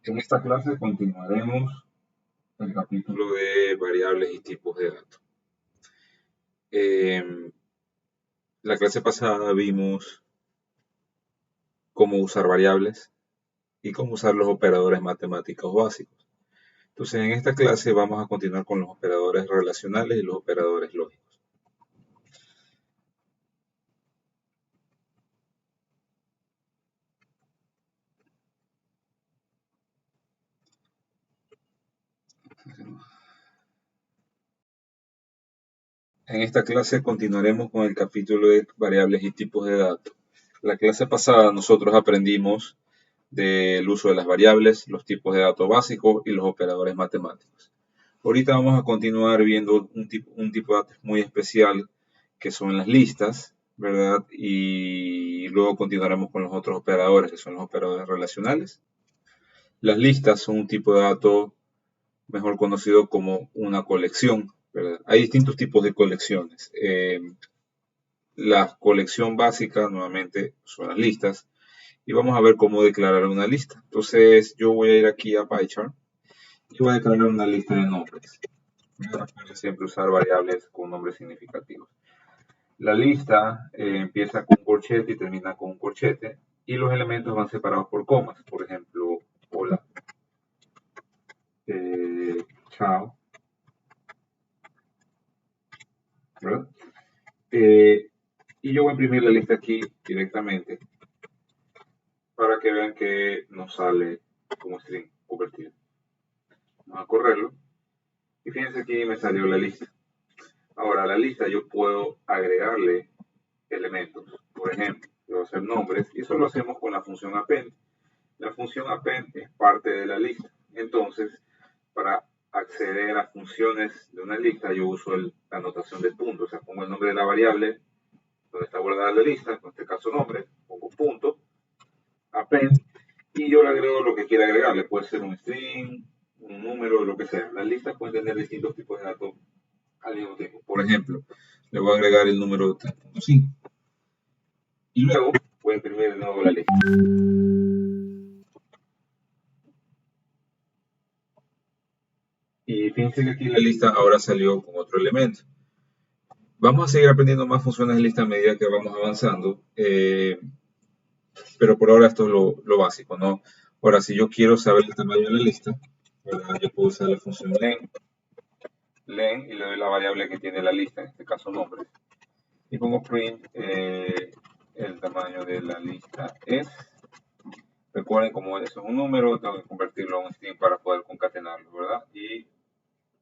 En esta clase continuaremos el capítulo de variables y tipos de datos. La clase pasada vimos cómo usar variables y cómo usar los operadores matemáticos básicos. Entonces, en esta clase vamos a continuar con los operadores relacionales y los operadores lógicos. En esta clase continuaremos con el capítulo de variables y tipos de datos. La clase pasada nosotros aprendimos del uso de las variables, los tipos de datos básicos y los operadores matemáticos. Ahorita vamos a continuar viendo un tipo de datos muy especial que son las listas, ¿verdad? Y luego continuaremos con los otros operadores que son los operadores relacionales. Las listas son un tipo de dato mejor conocido como una colección, ¿verdad? Hay distintos tipos de colecciones. La colección básica nuevamente son las listas y vamos a ver cómo declarar una lista. Entonces yo voy a ir aquí a PyChart y voy a declarar una lista de nombres. Recuerden siempre usar variables con nombres significativos. La lista empieza con un corchete y termina con un corchete y los elementos van separados por comas. Por ejemplo, hola, chao, ¿verdad? Y yo voy a imprimir la lista aquí directamente para que vean que nos sale como string convertido. Vamos a correrlo y fíjense aquí me salió la lista. Ahora a la lista yo puedo agregarle elementos. Por ejemplo, yo voy a hacer nombres y eso lo hacemos con la función append. La función append es parte de la lista. Entonces, para acceder a funciones de una lista, yo uso la notación de punto. O sea, pongo el nombre de la variable donde está guardada la lista, en este caso nombre, pongo punto, append, y yo le agrego lo que quiera agregarle. Puede ser un string, un número, lo que sea. Las listas pueden tener distintos tipos de datos al mismo tiempo. Por ejemplo, le voy a agregar el número 3.5. Y luego voy a imprimir de nuevo la lista. Y fíjense que aquí la lista ahora salió con otro elemento. Vamos a seguir aprendiendo más funciones de lista a medida que vamos avanzando, pero por ahora esto es lo básico, ¿no? Ahora, si yo quiero saber el tamaño de la lista, ¿verdad? Yo puedo usar la función len y le doy la variable que tiene la lista, en este caso nombre, y pongo print el tamaño de la lista es. Recuerden, como eso es un número, tengo que convertirlo a un string para poder concatenarlo, ¿verdad? Y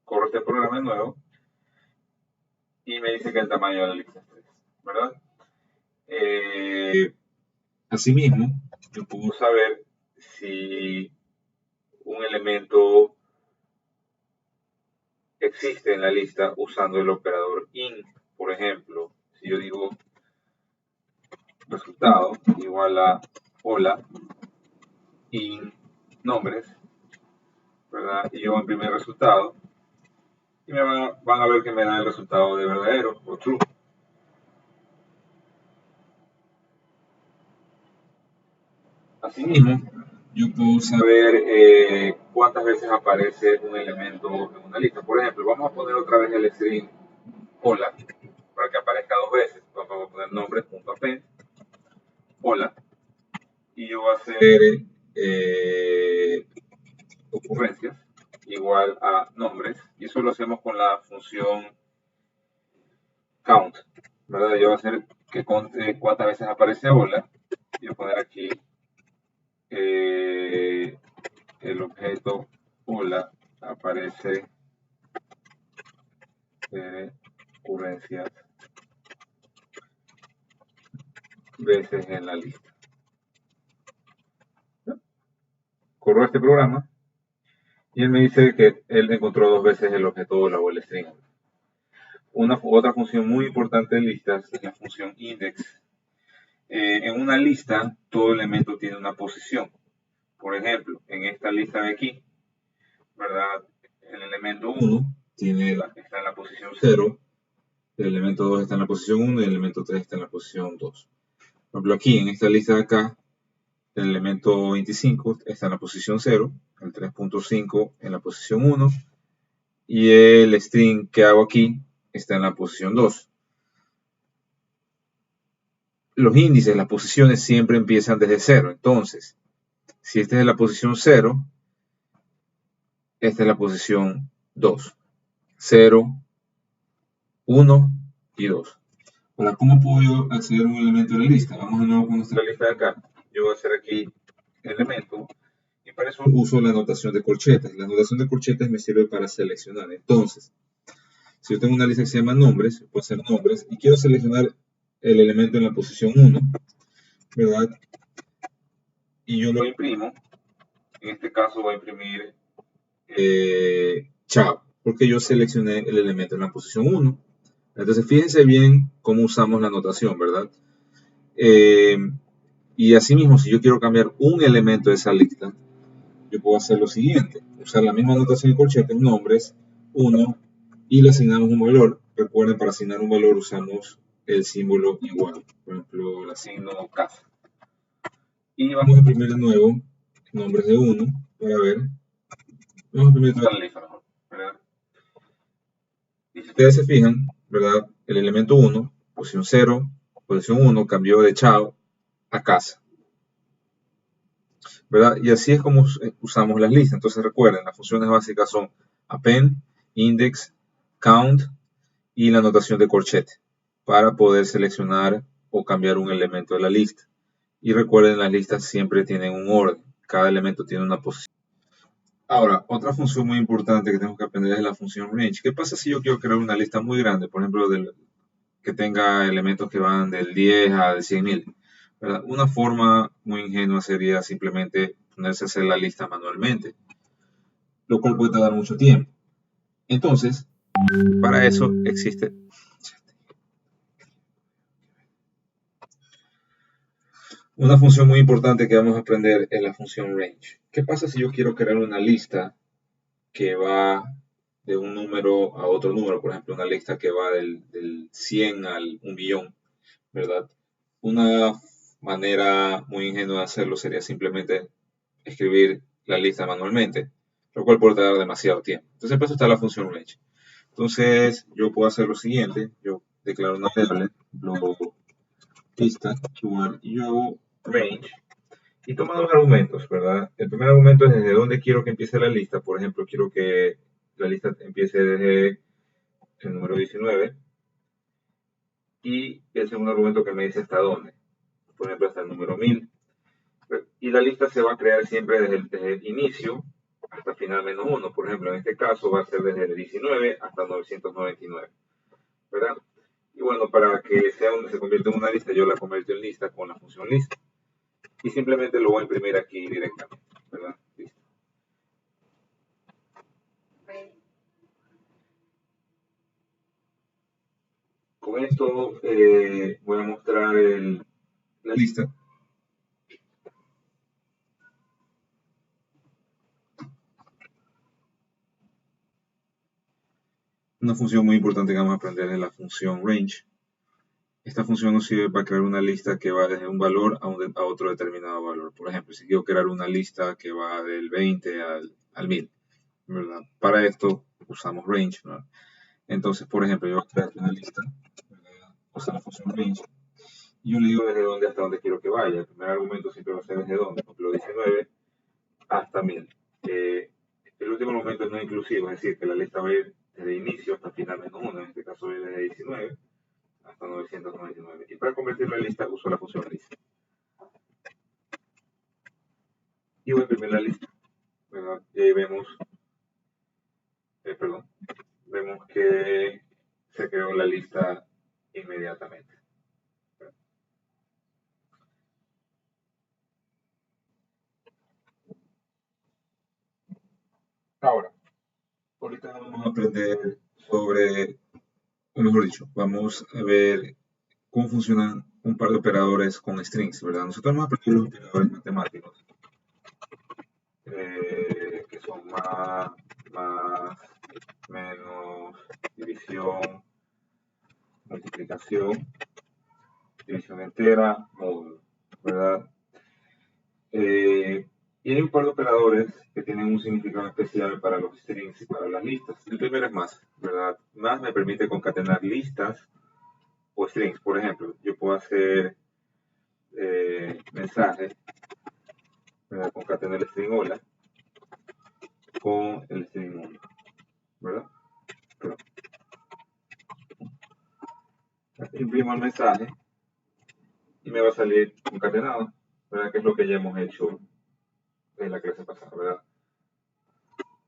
corro este programa de nuevo y me dice que el tamaño de la lista es 3, ¿verdad? Asimismo, yo puedo saber si un elemento existe en la lista usando el operador in. Por ejemplo, si yo digo resultado igual a hola in nombres, ¿verdad? Y yo voy a imprimir el resultado y me van a ver que me da el resultado de verdadero o true. Asimismo, yo puedo saber cuántas veces aparece un elemento en una lista. Por ejemplo, vamos a poner otra vez el string hola para que aparezca 2 veces. Vamos a poner nombre.append hola y yo voy a hacer ocurrencias igual a nombres y eso lo hacemos con la función count, ¿verdad? Yo voy a hacer que conte cuántas veces aparece hola y voy a poner aquí el objeto hola aparece ocurrencias veces en la lista. Corro este programa y él me dice que él encontró 2 veces el objeto hola o el string. Otra función muy importante de listas es la función index. En una lista, todo elemento tiene una posición. Por ejemplo, en esta lista de aquí, ¿verdad? El elemento 1 está en la posición 0, el elemento 2 está en la posición 1 y el elemento 3 está en la posición 2. Por ejemplo, aquí en esta lista de acá, el elemento 25 está en la posición 0, el 3.5 en la posición 1 y el string que hago aquí está en la posición 2. Los índices, las posiciones siempre empiezan desde 0. Entonces, si esta es la posición 0, esta es la posición 2. 0, 1 y 2. Ahora, ¿cómo puedo yo acceder a un elemento de la lista? Vamos de nuevo con nuestra lista de acá. Yo voy a hacer aquí elemento y para eso uso la notación de corchetes. La notación de corchetes me sirve para seleccionar. Entonces, si yo tengo una lista que se llama nombres, puedo hacer nombres y quiero seleccionar el elemento en la posición 1, ¿verdad? Y yo lo imprimo. En este caso voy a imprimir chao, porque yo seleccioné el elemento en la posición 1. Entonces, fíjense bien cómo usamos la notación, ¿verdad? Y asimismo, si yo quiero cambiar un elemento de esa lista, yo puedo hacer lo siguiente: usar la misma notación de corchetes, nombres, 1, y le asignamos un valor. Recuerden, para asignar un valor usamos el símbolo igual. Por ejemplo, le asigno casa. Y vamos a imprimir de nuevo nombres de 1 para ver. Vamos a imprimir toda la lista mejor, ¿verdad? Y si ustedes se fijan, ¿verdad? El elemento 1, posición 0, posición 1, cambió de chao a casa, ¿verdad? Y así es como usamos las listas. Entonces recuerden, las funciones básicas son append, index, count y la notación de corchete para poder seleccionar o cambiar un elemento de la lista. Y recuerden, las listas siempre tienen un orden. Cada elemento tiene una posición. Ahora, otra función muy importante que tenemos que aprender es la función range. ¿Qué pasa si yo quiero crear una lista muy grande? Por ejemplo, que tenga elementos que van del 10 al 100.000. Una forma muy ingenua sería simplemente ponerse a hacer la lista manualmente, lo cual puede tardar mucho tiempo. Entonces, para eso existe una función muy importante que vamos a aprender, es la función range. ¿Qué pasa si yo quiero crear una lista que va de un número a otro número? Por ejemplo, una lista que va del 100 al 1.000.000, ¿verdad? Una manera muy ingenua de hacerlo sería simplemente escribir la lista manualmente, lo cual puede tardar demasiado tiempo. Entonces, para eso está la función range. Entonces, yo puedo hacer lo siguiente: yo declaro una variable, lista, igual, y yo hago range, y toma dos argumentos, ¿verdad? El primer argumento es desde dónde quiero que empiece la lista. Por ejemplo, quiero que la lista empiece desde el número 19, y el segundo argumento que me dice hasta dónde, por ejemplo, hasta el número 1000. Y la lista se va a crear siempre desde el inicio hasta final menos 1. Por ejemplo, en este caso va a ser desde el 19 hasta 999, ¿verdad? Y bueno, para que se convierta en una lista, yo la convierto en lista con la función lista. Y simplemente lo voy a imprimir aquí directamente, ¿verdad? Listo. Con esto voy a mostrar la lista. Una función muy importante que vamos a aprender es la función range. Esta función nos sirve para crear una lista que va desde un valor a otro determinado valor. Por ejemplo, si quiero crear una lista que va del 20 al 1000, ¿verdad? Para esto usamos range, ¿verdad? Entonces, por ejemplo, yo voy a crear una lista, ¿verdad? Usa la función range, y yo le digo desde dónde hasta dónde quiero que vaya. El primer argumento siempre va a ser desde dónde, por ejemplo, 19 hasta 1000. El último argumento es no inclusivo, es decir, que la lista va a ir desde inicio hasta final menos 1. En este caso va a ir desde 19 hasta 999. Y para convertirlo en lista uso la función lista. Y voy a imprimir la lista, ¿verdad? Y ahí vemos, vemos que se creó la lista inmediatamente. Ahora, ahorita vamos a aprender sobre, o mejor dicho, vamos a ver cómo funcionan un par de operadores con strings, ¿verdad? Nosotros vamos a aprender los operadores matemáticos, que son más, menos, división, multiplicación, división entera, módulo, ¿verdad? Y hay un par de operadores que tienen un significado especial para los strings y para las listas. El primero es más, ¿verdad? Más me permite concatenar listas o strings. Por ejemplo, yo puedo hacer mensaje, ¿verdad? Concatenar el string hola con el string mundo, ¿verdad? Pero, imprimo el mensaje y me va a salir concatenado, ¿verdad? Que es lo que ya hemos hecho en la clase pasada,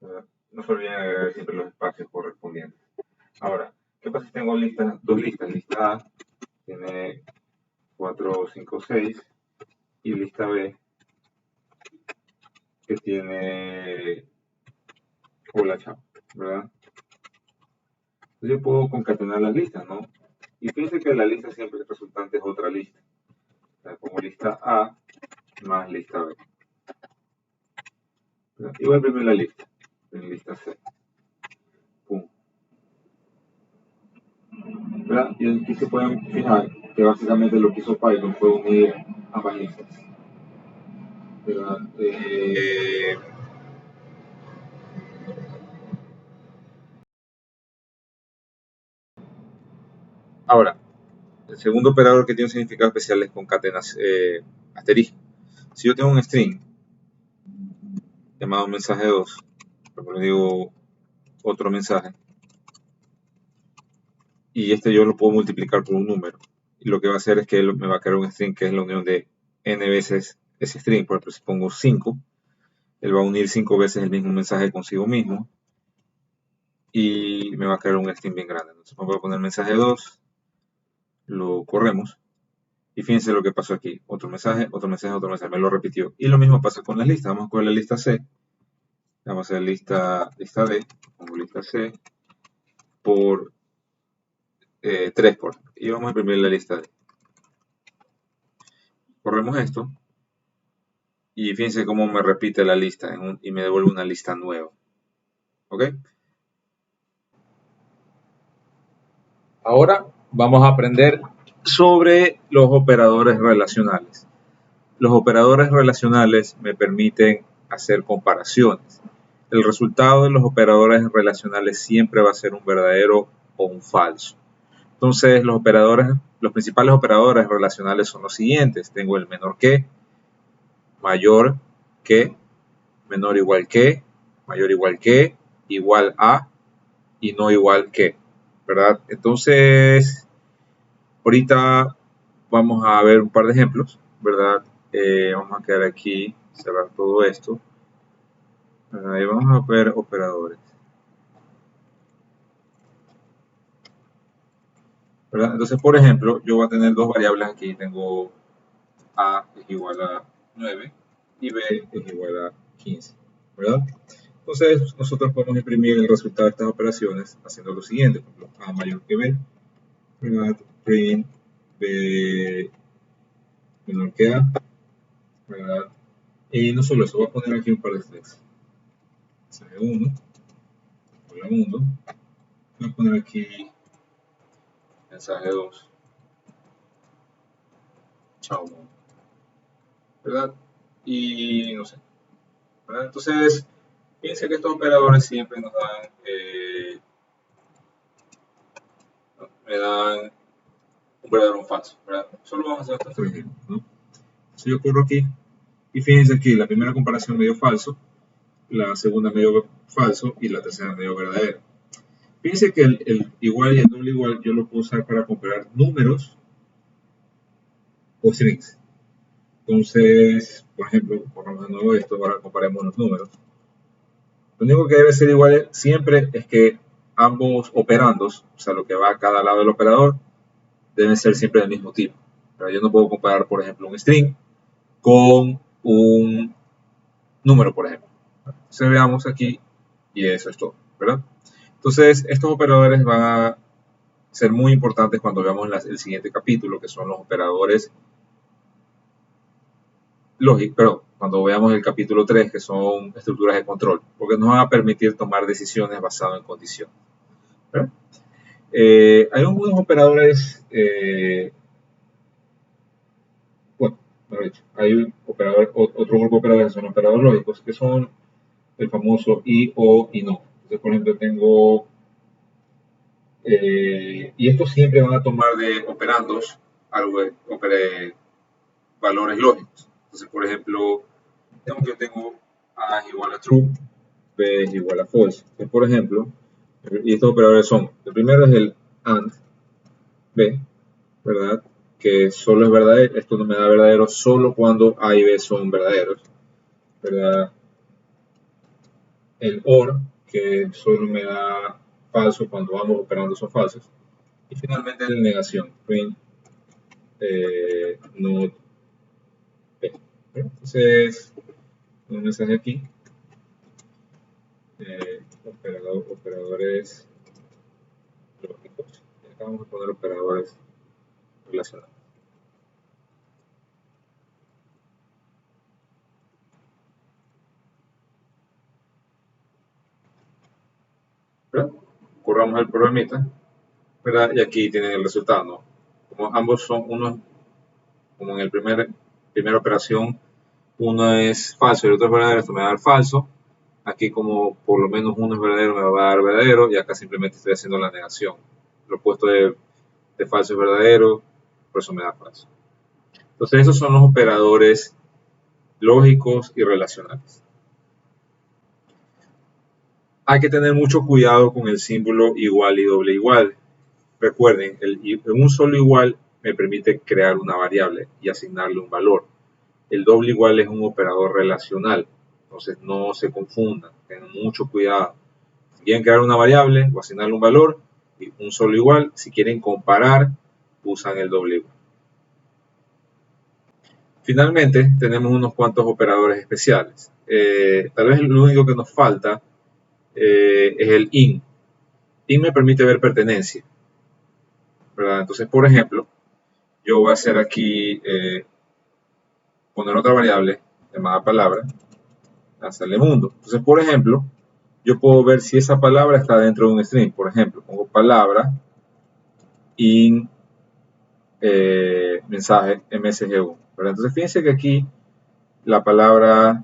¿verdad? No se olviden agregar siempre los espacios correspondientes. Ahora, ¿qué pasa si tengo dos listas? Lista A tiene 4, 5, 6 y lista B que tiene hola, chao, ¿verdad? Entonces yo puedo concatenar las listas, ¿no? Y fíjense que la lista siempre resultante es otra lista. O sea, pongo lista A más lista B. ¿Verdad? Y voy a imprimir la lista. En lista C. Pum. ¿Verdad? Y aquí se pueden fijar que básicamente lo que hizo Python fue unir ambas listas. ¿Verdad? Ahora, el segundo operador que tiene un significado especial es concatenas asterisco. Si yo tengo un string llamado mensaje 2, le digo otro mensaje, y este yo lo puedo multiplicar por un número. Y lo que va a hacer es que él me va a crear un string que es la unión de n veces ese string. Por ejemplo, si pongo 5, él va a unir 5 veces el mismo mensaje consigo mismo y me va a crear un string bien grande. Entonces voy a poner mensaje 2, lo corremos y fíjense lo que pasó aquí. Otro mensaje, otro mensaje, otro mensaje, me lo repitió. Y lo mismo pasa con las listas. Vamos con la lista C. Vamos a hacer lista D, pongo lista C por 3 por ejemplo. Y vamos a imprimir la lista D. Corremos esto y fíjense cómo me repite la lista y me devuelve una lista nueva. ¿Ok? Ahora vamos a aprender sobre los operadores relacionales. Los operadores relacionales me permiten hacer comparaciones. El resultado de los operadores relacionales siempre va a ser un verdadero o un falso. Entonces, los principales operadores relacionales son los siguientes. Tengo el menor que, mayor que, menor igual que, mayor igual a y no igual que, ¿verdad? Entonces, ahorita vamos a ver un par de ejemplos, ¿verdad? Vamos a quedar aquí, cerrar todo esto. Y vamos a ver operadores. ¿Verdad? Entonces, por ejemplo, yo voy a tener dos variables aquí. Tengo A es igual a 9 y B es igual a 15. ¿Verdad? Entonces, nosotros podemos imprimir el resultado de estas operaciones haciendo lo siguiente. Por ejemplo, A mayor que B, ¿verdad? Print B menor que A, ¿verdad? Y no solo eso, voy a poner aquí un par de strings. Mensaje 1, hola mundo. Voy a poner aquí mensaje 2, chao mundo. ¿Verdad? Y no sé. ¿Verdad? Entonces, fíjense que estos operadores siempre nos dan, me dan un verdadero o un falso. ¿Verdad? Solo vamos a hacer estos tres ejemplos, ¿no? Entonces yo corro aquí y fíjense aquí, la primera comparación me dio falso, la segunda me dio falso y la tercera me dio verdadero. Fíjense que el igual y el doble igual yo lo puedo usar para comparar números o strings. Entonces, por ejemplo, corramos de nuevo esto, ahora comparemos los números. Lo único que debe ser igual siempre es que ambos operandos, o sea, lo que va a cada lado del operador, deben ser siempre del mismo tipo. Pero yo no puedo comparar, por ejemplo, un string con un número, por ejemplo. Entonces veamos aquí y eso es todo, ¿verdad? Entonces, estos operadores van a ser muy importantes cuando veamos el siguiente capítulo, que son los operadores lógicos, pero cuando veamos el capítulo 3, que son estructuras de control, porque nos van a permitir tomar decisiones basadas en condiciones. ¿Verdad? Hay algunos operadores, bueno, mejor dicho, hay un operador, otro grupo de operadores que son operadores lógicos, que son el famoso y, o y no. Entonces, por ejemplo, tengo, y estos siempre van a tomar de operandos algo de, valores lógicos. Entonces, por ejemplo, yo tengo A es igual a true, B es igual a false. Entonces, por ejemplo, y estos operadores son, el primero es el AND, B, ¿verdad? Que solo es verdadero, esto no me da verdadero solo cuando A y B son verdaderos, ¿verdad? El OR, que solo me da falso cuando ambos operandos son falsos. Y finalmente la negación, print not P. Entonces, un mensaje aquí, operadores lógicos. Y acá vamos a poner operadores relacionados. ¿Verdad? Corramos el programita, ¿verdad? Y aquí tienen el resultado, ¿no? Como ambos son unos, como en el primera operación, uno es falso y el otro es verdadero, esto me va a dar falso. Aquí como por lo menos uno es verdadero, me va a dar verdadero, y acá simplemente estoy haciendo la negación. Lo opuesto de falso es verdadero, por eso me da falso. Entonces esos son los operadores lógicos y relacionales. Hay que tener mucho cuidado con el símbolo igual y doble igual. Recuerden, un solo igual me permite crear una variable y asignarle un valor. El doble igual es un operador relacional, entonces no se confundan, tengan mucho cuidado. Si quieren crear una variable o asignarle un valor, y un solo igual. Si quieren comparar, usan el doble igual. Finalmente, tenemos unos cuantos operadores especiales. Tal vez lo único que nos falta es el in. In me permite ver pertenencia, ¿verdad? Entonces, por ejemplo, yo voy a hacer aquí, poner otra variable llamada palabra, hacerle mundo. Entonces, por ejemplo, yo puedo ver si esa palabra está dentro de un string. Por ejemplo, pongo palabra in mensaje msg1. ¿Verdad? Entonces, fíjense que aquí la palabra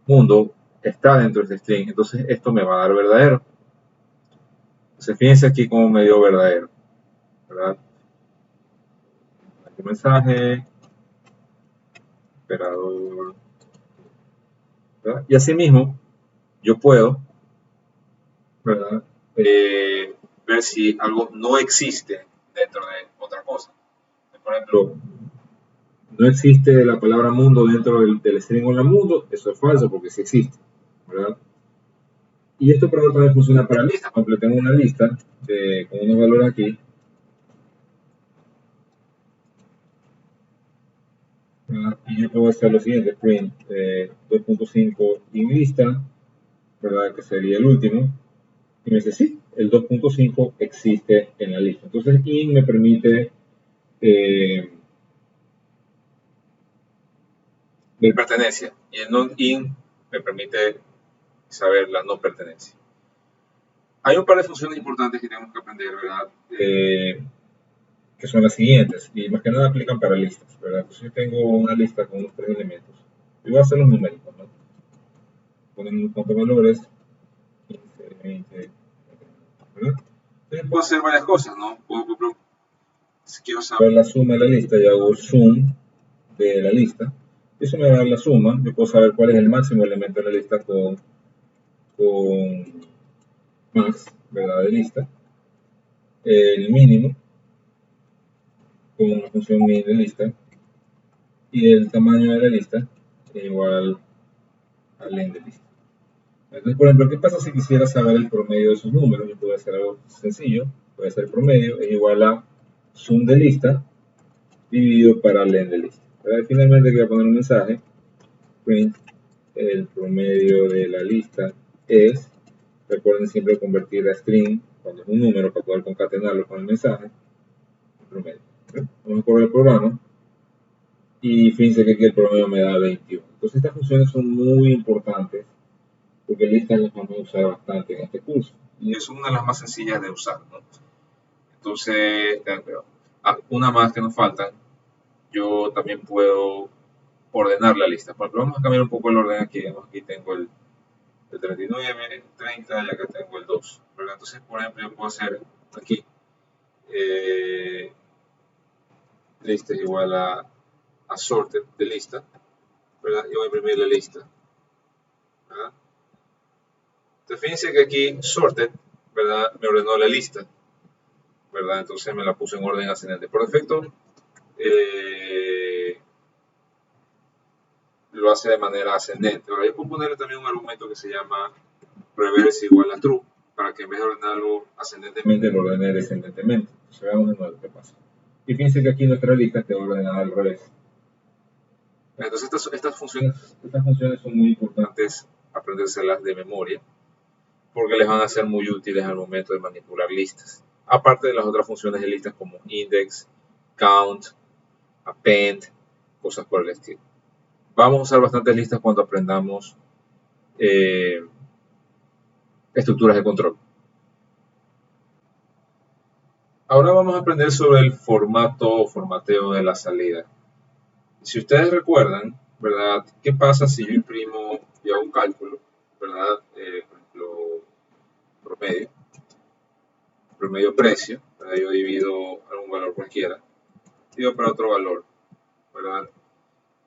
mundo está dentro de este string. Entonces, esto me va a dar verdadero. Entonces, fíjense aquí cómo me dio verdadero. ¿Verdad? Aquí mensaje, operador. ¿Verdad? Y asimismo, yo puedo, ¿verdad? Ver si algo no existe dentro de otra cosa. Por ejemplo, no existe la palabra mundo dentro del string hola mundo, eso es falso porque sí existe, ¿verdad? Y esto operador también funciona para listas. Por ejemplo, tengo una lista con unos valores aquí, ¿verdad? Y yo puedo hacer lo siguiente, print 2.5 in lista, ¿verdad? Que sería el último, y me dice sí, el 2.5 existe en la lista. Entonces in me permite ver pertenencia, y el non-in me permite saber la no pertenencia. Hay un par de funciones importantes que tenemos que aprender, ¿verdad? Que son las siguientes, y más que nada aplican para listas, ¿verdad? Entonces yo tengo una lista con unos 3 elementos. Yo voy a hacer los numéricos, ¿no? Ponen un cuantos valores, 15, 20, ¿verdad? Entonces puedo hacer varias cosas, ¿no? Si quiero saber la suma de la lista, yo hago zoom de la lista. Eso me va a dar la suma. Yo puedo saber cuál es el máximo elemento de la lista con max, ¿verdad? De lista. El mínimo con una función min de lista. Y el tamaño de la lista es igual al len de lista. Entonces, por ejemplo, ¿qué pasa si quisiera saber el promedio de esos números? Yo puedo hacer algo sencillo. Puede ser promedio es igual a sum de lista dividido para len de lista. ¿Verdad? Finalmente voy a poner un mensaje. Print el promedio de la lista es. Recuerden siempre convertir a string cuando es un número para poder concatenarlo con el mensaje. El promedio. Vamos a correr el programa. Y fíjense que aquí el promedio me da 21. Entonces estas funciones son muy importantes porque listas las vamos a usar bastante en este curso. Y es una de las más sencillas de usar, ¿no? Entonces, una más que nos falta, yo también puedo ordenar la lista. Por ejemplo, vamos a cambiar un poco el orden aquí. Aquí tengo el 39, 30 y acá tengo el 2. ¿Verdad? Entonces, por ejemplo, yo puedo hacer aquí lista es igual a sorted de lista, ¿verdad? Y voy a imprimir la lista, ¿verdad? Entonces, fíjense que aquí sorted, ¿verdad? Me ordenó la lista, ¿verdad? Entonces me la puse en orden ascendente. Por defecto, lo hace de manera ascendente. Ahora yo puedo ponerle también un argumento que se llama reverse igual a true, para que en vez de ordenarlo ascendentemente, lo ordene descendentemente. Entonces veamos de nuevo qué pasa. Y fíjense que aquí nuestra lista quedó ordenada al revés. Entonces estas funciones son muy importantes aprendérselas de memoria, porque les van a ser muy útiles al momento de manipular listas. Aparte de las otras funciones de listas como index, count, append, cosas por el estilo. Vamos a usar bastantes listas cuando aprendamos estructuras de control. Ahora vamos a aprender sobre el formato o formateo de la salida. Si ustedes recuerdan, ¿verdad? ¿Qué pasa si yo imprimo y hago un cálculo, ¿verdad? Por ejemplo, promedio precio, ¿verdad? Yo divido algún valor cualquiera, divido para otro valor, ¿verdad?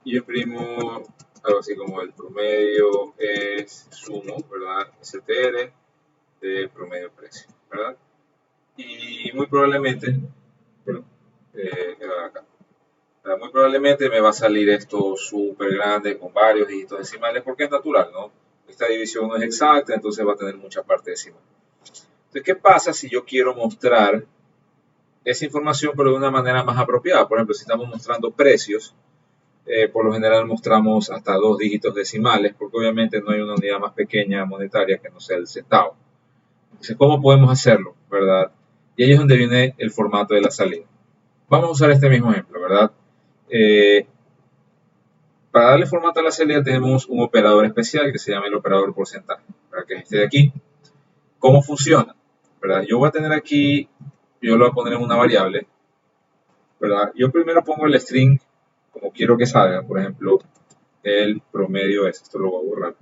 Y yo imprimo algo así como el promedio es sumo, ¿verdad? STR de promedio precio, ¿verdad? Y muy probablemente, bueno, acá, ¿verdad? Muy probablemente me va a salir esto súper grande con varios dígitos decimales porque es natural, ¿no? Esta división no es exacta, entonces va a tener mucha parte decimal. Entonces, ¿qué pasa si yo quiero mostrar esa información pero de una manera más apropiada? Por ejemplo, si estamos mostrando precios, por lo general mostramos hasta 2 dígitos decimales porque obviamente no hay una unidad más pequeña monetaria que no sea el centavo. Entonces, ¿cómo podemos hacerlo, verdad? Y ahí es donde viene el formato de la salida. Vamos a usar este mismo ejemplo, ¿verdad? Para darle formato a la salida tenemos un operador especial que se llama el operador porcentaje, para que esté de aquí. ¿Cómo funciona? ¿Verdad? Yo voy a tener aquí, yo lo voy a poner en una variable, ¿verdad? Yo primero pongo el string como quiero que salga, por ejemplo, el promedio es, esto lo voy a borrar,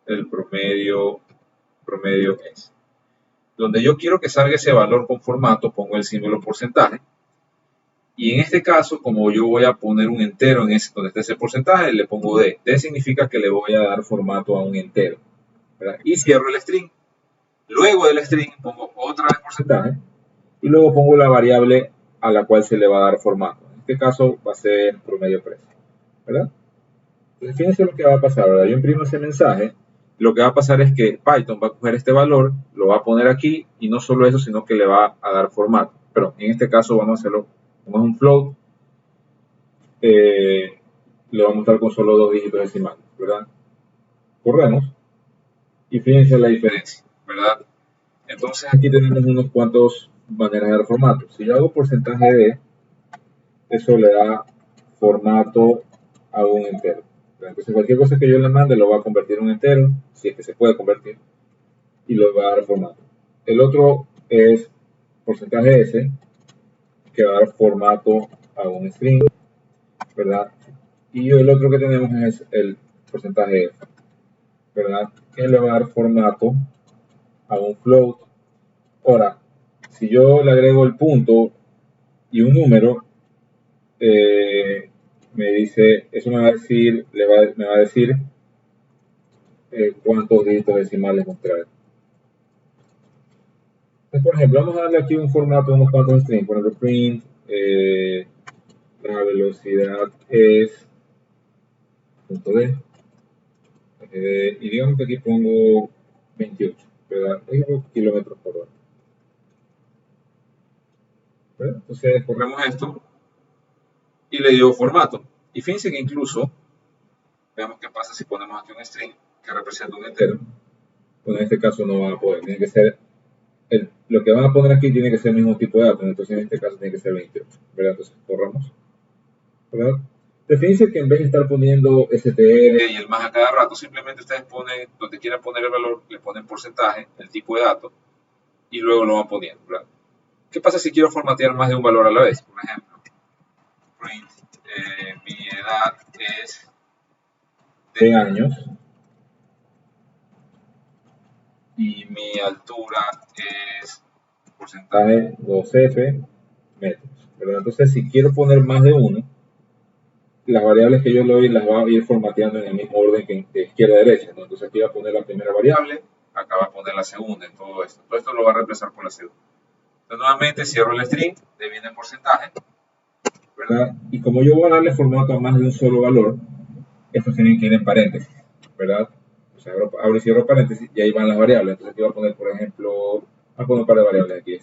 el promedio es. Donde yo quiero que salga ese valor con formato, pongo el símbolo porcentaje. Y en este caso, como yo voy a poner un entero en ese, donde está ese porcentaje, le pongo D. D significa que le voy a dar formato a un entero, ¿verdad? Y cierro el string. Luego del string pongo otra vez porcentaje y luego pongo la variable a la cual se le va a dar formato. En este caso va a ser promedio precio, ¿verdad? Entonces fíjense lo que va a pasar, ¿verdad? Yo imprimo ese mensaje. Lo que va a pasar es que Python va a coger este valor, lo va a poner aquí y no solo eso, sino que le va a dar formato. Pero en este caso vamos a hacerlo como es un float. Le vamos a mostrar con solo 2 dígitos decimales, ¿verdad? Corremos y fíjense la diferencia, ¿verdad? Entonces aquí tenemos unos cuantos maneras de dar formato. Si yo hago porcentaje de, eso le da formato a un entero. Entonces cualquier cosa que yo le mande lo va a convertir en un entero, si es que se puede convertir, y lo va a dar formato. El otro es porcentaje S, que va a dar formato a un string, ¿verdad? Y el otro que tenemos es el porcentaje F, ¿verdad? Que le va a dar formato a un float. Ahora, si yo le agrego el punto y un número, me dice, eso me va a decir, me va a decir cuántos dígitos decimales mostrar. Entonces, por ejemplo, vamos a darle aquí un formato de unos cuantos strings. Por ejemplo, print, la velocidad es punto D. Y digamos que aquí pongo 28, ¿verdad? Kilómetros por hora. ¿Verdad? Entonces, corremos esto y le digo formato. Y fíjense que incluso, veamos qué pasa si ponemos aquí un string que representa un entero. Bueno, en este caso no va a poder, tiene que ser, lo que van a poner aquí tiene que ser el mismo tipo de datos, entonces en este caso tiene que ser 28, ¿verdad? Entonces corramos, ¿verdad? Fíjense que en vez de estar poniendo STR y el más a cada rato, simplemente ustedes ponen, donde quieran poner el valor, le ponen porcentaje, el tipo de dato, y luego lo van poniendo, ¿verdad? ¿Qué pasa si quiero formatear más de un valor a la vez? Por ejemplo, print mi edad es de años y mi altura es porcentaje 2F metros, ¿verdad? Entonces, si quiero poner más de uno, las variables que yo le doy las va a ir formateando en el mismo orden que de izquierda a derecha, ¿no? Entonces aquí va a poner la primera variable, acá va a poner la segunda en todo esto. Todo esto lo va a reemplazar por la segunda. Entonces nuevamente cierro el string, le viene el porcentaje, ¿verdad? Y como yo voy a darle formato a más de un solo valor, estos tienen que ir en paréntesis, ¿verdad? O sea, abro y cierro paréntesis y ahí van las variables. Entonces aquí voy a poner, por ejemplo, voy a poner un par de variables aquí,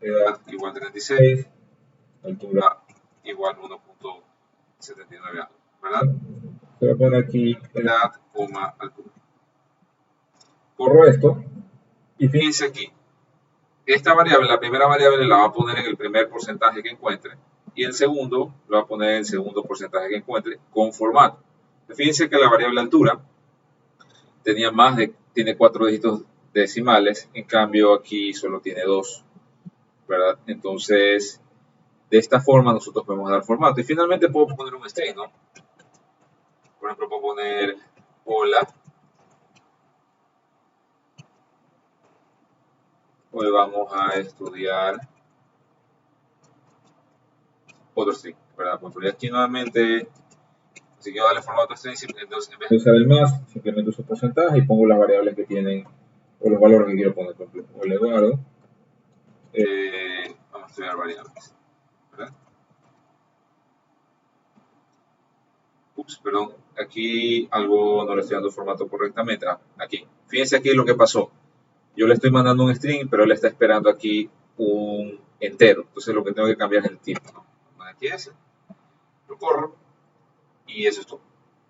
edad igual 36, altura igual 1.79, ¿verdad? Se va a poner aquí edad, altura. Corro esto y fíjense aquí, esta variable, la primera variable la va a poner en el primer porcentaje que encuentre y el segundo lo va a poner en el segundo porcentaje que encuentre con formato. Fíjense que la variable altura tiene 4 dígitos decimales, en cambio aquí solo tiene 2, ¿verdad? Entonces, de esta forma nosotros podemos dar formato. Y finalmente puedo poner un string, ¿no? Por ejemplo, puedo poner hola. Hoy vamos a estudiar otro string, ¿verdad? Pues aquí nuevamente, si quiero darle formato a string, entonces en vez de usar el más, simplemente uso porcentaje y pongo las variables que tienen, o los valores que quiero poner. Por ejemplo, hola Eduardo, vamos a estudiar variables, ¿verdad? Ups, perdón, aquí algo no le estoy dando el formato correctamente. Aquí, fíjense aquí lo que pasó. Yo le estoy mandando un string, pero él está esperando aquí un entero. Entonces lo que tengo que cambiar es el tipo, ¿no? Aquí ese, lo corro y eso es todo.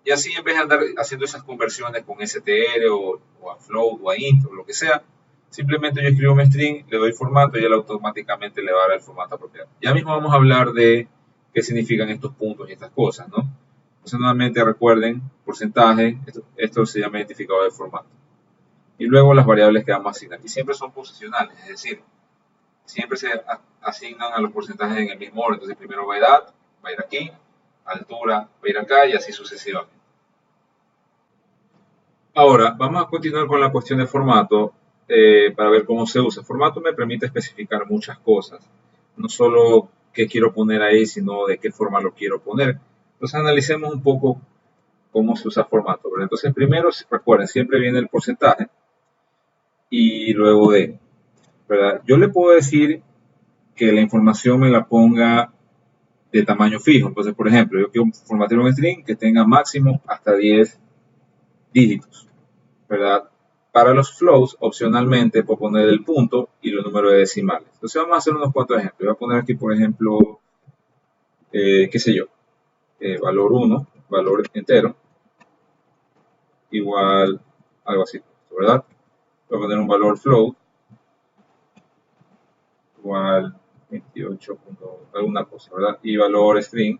Y así en vez de andar haciendo esas conversiones con str o a float o a int o lo que sea, simplemente yo escribo un string, le doy formato y él automáticamente le va a dar el formato apropiado. Ya mismo vamos a hablar de qué significan estos puntos y estas cosas, ¿no? Entonces nuevamente recuerden, porcentaje, esto se llama identificador de formato. Y luego las variables que vamos a asignar. Y siempre son posicionales, es decir, siempre se asignan a los porcentajes en el mismo orden. Entonces primero va edad, va a ir aquí, altura, va a ir acá y así sucesivamente. Ahora, vamos a continuar con la cuestión de formato para ver cómo se usa. Formato me permite especificar muchas cosas. No solo qué quiero poner ahí, sino de qué forma lo quiero poner. Entonces analicemos un poco cómo se usa formato. ¿Verdad? Entonces primero, recuerden, siempre viene el porcentaje y luego de, ¿verdad? Yo le puedo decir que la información me la ponga de tamaño fijo. Entonces, por ejemplo, yo quiero formatear un string que tenga máximo hasta 10 dígitos, ¿verdad? Para los flows, opcionalmente puedo poner el punto y los números de decimales. Entonces vamos a hacer unos cuantos ejemplos. Voy a poner aquí, por ejemplo, qué sé yo, valor 1, valor entero, igual algo así, ¿verdad? Voy a poner un valor float, igual 28, alguna cosa, ¿verdad? Y valor string,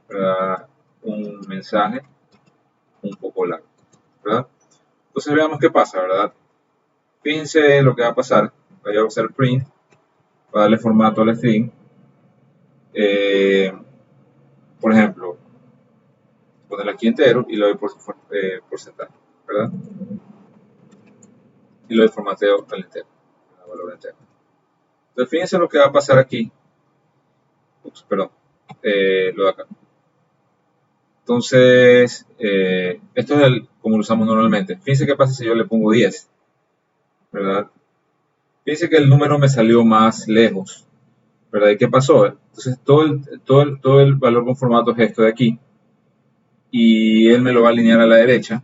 ¿verdad? Un mensaje un poco largo, ¿verdad? Entonces veamos qué pasa, ¿verdad? Fíjense lo que va a pasar. Voy a usar print para darle formato al string. Por ejemplo, ponerle aquí entero y le doy porcentaje, ¿verdad? Y le doy formateo al entero, al valor entero. Entonces fíjense lo que va a pasar aquí. Ups, perdón, lo de acá. Entonces, esto es como lo usamos normalmente. Fíjense qué pasa si yo le pongo 10, ¿verdad? Fíjense que el número me salió más lejos, ¿verdad? ¿Y qué pasó? Entonces, todo el valor con formato es esto de aquí. Y él me lo va a alinear a la derecha.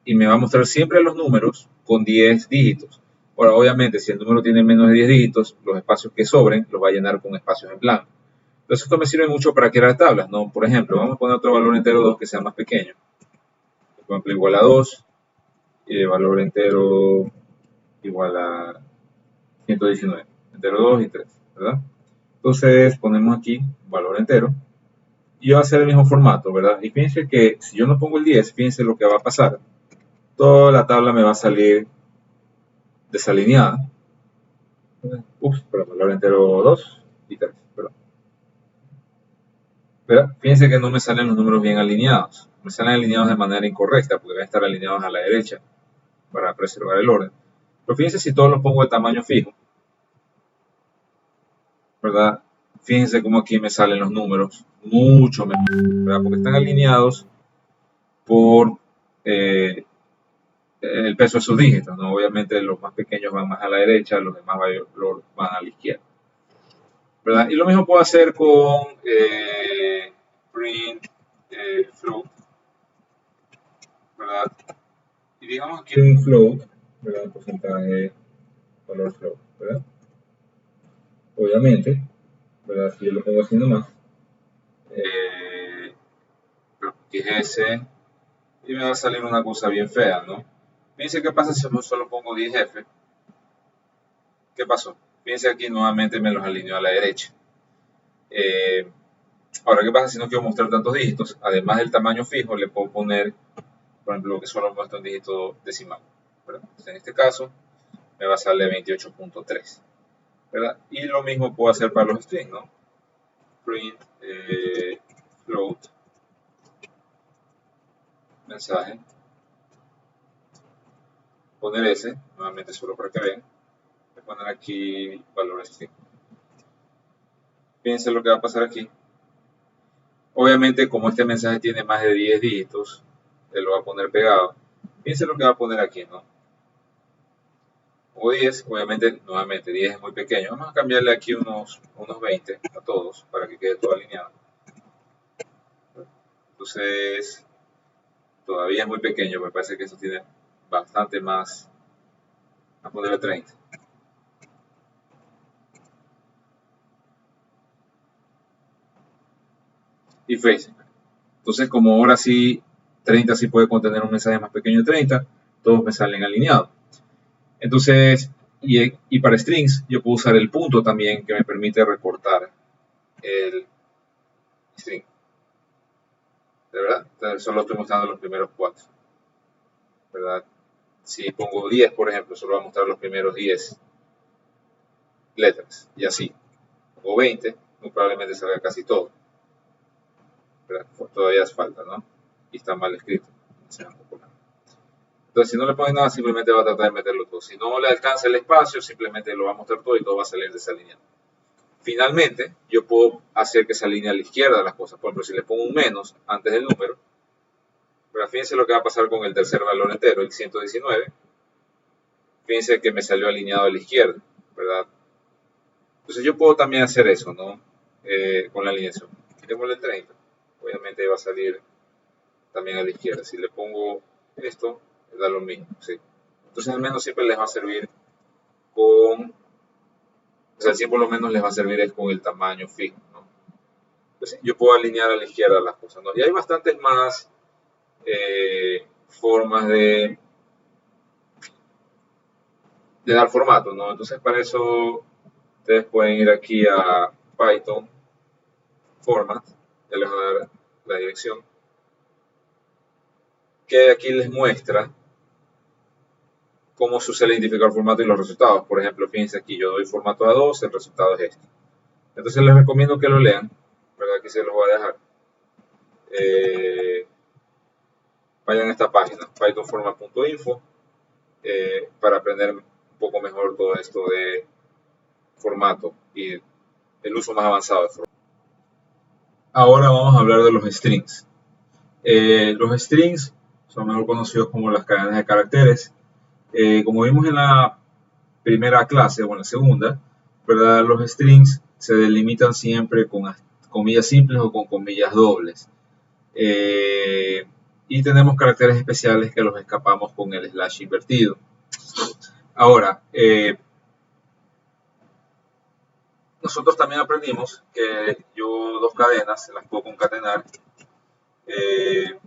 Y me va a mostrar siempre los números con 10 dígitos. Ahora, obviamente, si el número tiene menos de 10 dígitos, los espacios que sobren los va a llenar con espacios en blanco. Entonces, esto me sirve mucho para crear tablas, ¿no? Por ejemplo, vamos a poner otro valor entero 2 que sea más pequeño. Por ejemplo, igual a 2. Y el valor entero igual a 119. Entero 2 y 3, ¿verdad? Entonces ponemos aquí valor entero y va a ser el mismo formato, ¿verdad? Y fíjense que si yo no pongo el 10, fíjense lo que va a pasar. Toda la tabla me va a salir desalineada. Ups, pero valor entero 2 y 3, perdón. Pero fíjense que no me salen los números bien alineados. Me salen alineados de manera incorrecta, porque deben estar alineados a la derecha para preservar el orden. Pero fíjense si todos los pongo de tamaño fijo, ¿verdad? Fíjense cómo aquí me salen los números mucho mejor, ¿verdad? Porque están alineados por el peso de sus dígitos, ¿no? Obviamente los más pequeños van más a la derecha, los de más valor van a la izquierda, ¿verdad? Y lo mismo puedo hacer con print float, ¿verdad? Y digamos que un float, ¿verdad? Un porcentaje, valor float, ¿verdad? Obviamente, ¿verdad? Si yo lo pongo así nomás, eh, que es ese, y me va a salir una cosa bien fea, ¿no? Fíjense qué pasa si yo solo pongo 10F. ¿Qué pasó? Fíjense aquí nuevamente me los alineó a la derecha. Eh, Ahora, ¿qué pasa si no quiero mostrar tantos dígitos? Además del tamaño fijo, le puedo poner, por ejemplo, que solo muestra un dígito decimal, ¿verdad? Entonces, en este caso, me va a salir 28.3, ¿verdad? Y lo mismo puedo hacer para los strings, ¿no? Print float, mensaje, poner ese, nuevamente solo para que vean, voy a poner aquí valor string. Fíjense lo que va a pasar aquí. Obviamente, como este mensaje tiene más de 10 dígitos, él lo va a poner pegado. Fíjense lo que va a poner aquí, ¿no? O 10, obviamente, nuevamente, 10 es muy pequeño. Vamos a cambiarle aquí unos 20 a todos para que quede todo alineado. Entonces, todavía es muy pequeño, me parece que esto tiene bastante más. A ponerle 30. Y Facebook. Entonces, como ahora sí 30 sí puede contener un mensaje más pequeño de 30, todos me salen alineados. Entonces, y para strings, yo puedo usar el punto también que me permite recortar el string. ¿De verdad? Entonces, solo estoy mostrando los primeros 4. ¿Verdad? Si pongo 10, por ejemplo, solo va a mostrar los primeros 10 letras. Y así. O 20, muy probablemente salga casi todo. ¿Verdad? Pues todavía hace falta, ¿no? Y está mal escrito. Entonces, si no le pones nada, simplemente va a tratar de meterlo todo. Si no le alcanza el espacio, simplemente lo va a mostrar todo y todo va a salir desalineado. Finalmente, yo puedo hacer que se alinee a la izquierda las cosas. Por ejemplo, si le pongo un menos antes del número, pero fíjense lo que va a pasar con el tercer valor entero, el 119. Fíjense que me salió alineado a la izquierda, ¿verdad? Entonces yo puedo también hacer eso, ¿no? Con la alineación. Quitémosle el 30. Obviamente va a salir también a la izquierda. Si le pongo esto, da lo mismo, ¿sí? Entonces al menos siempre les va a servir con, o sea, siempre por lo menos les va a servir es con el tamaño fijo, ¿no? Entonces yo puedo alinear a la izquierda las cosas, ¿no? Y hay bastantes más formas de dar formato, ¿no? Entonces para eso ustedes pueden ir aquí a Python Format, ya les voy a dar la dirección, que aquí les muestra cómo se usa el identificador formato y los resultados. Por ejemplo, fíjense aquí, yo doy formato A2, el resultado es este. Entonces les recomiendo que lo lean, ¿verdad? Aquí se los voy a dejar. Vayan a esta página, pythonformat.info, para aprender un poco mejor todo esto de formato y el uso más avanzado de formato. Ahora vamos a hablar de los strings. Los strings son mejor conocidos como las cadenas de caracteres. Como vimos en la primera clase o en la segunda, ¿verdad? Los strings se delimitan siempre con comillas simples o con comillas dobles. Y tenemos caracteres especiales que los escapamos con el slash invertido. Ahora, nosotros también aprendimos que yo dos cadenas las puedo concatenar eh,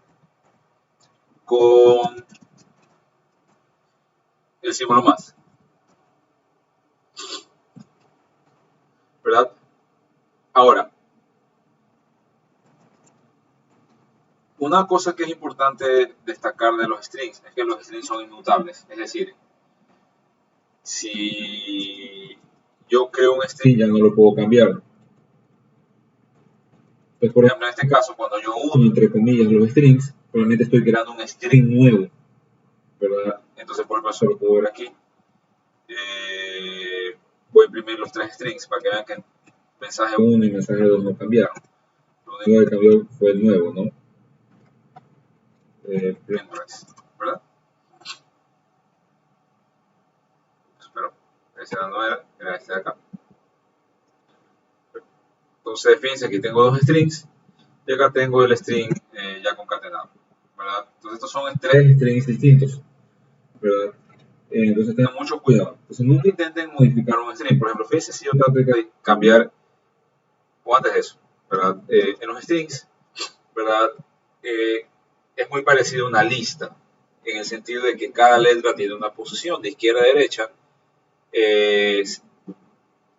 con el símbolo más, ¿verdad? Ahora, una cosa que es importante destacar de los strings es que los strings son inmutables, es decir, si yo creo un string ya no lo puedo cambiar. Pues, por ejemplo, en este caso, cuando yo uno, entre comillas, los strings, probablemente estoy creando un string nuevo, ¿verdad? Entonces, por ejemplo, eso lo puedo ver aquí. Voy a imprimir los tres strings para que vean que mensaje 1 y mensaje 2 no cambiaron. Lo único que cambió fue el nuevo, ¿no? ¿Verdad? Pero ese no era este de acá. Entonces, fíjense, aquí tengo dos strings y acá tengo el string ya concatenado, ¿verdad? Entonces, estos son tres strings distintos, ¿verdad? Entonces, tengan mucho cuidado. Entonces, nunca intenten modificar un string. Por ejemplo, fíjense si yo trato de cambiar, o antes de eso, ¿verdad? En los strings, ¿verdad? Es muy parecido a una lista, en el sentido de que cada letra tiene una posición de izquierda a derecha.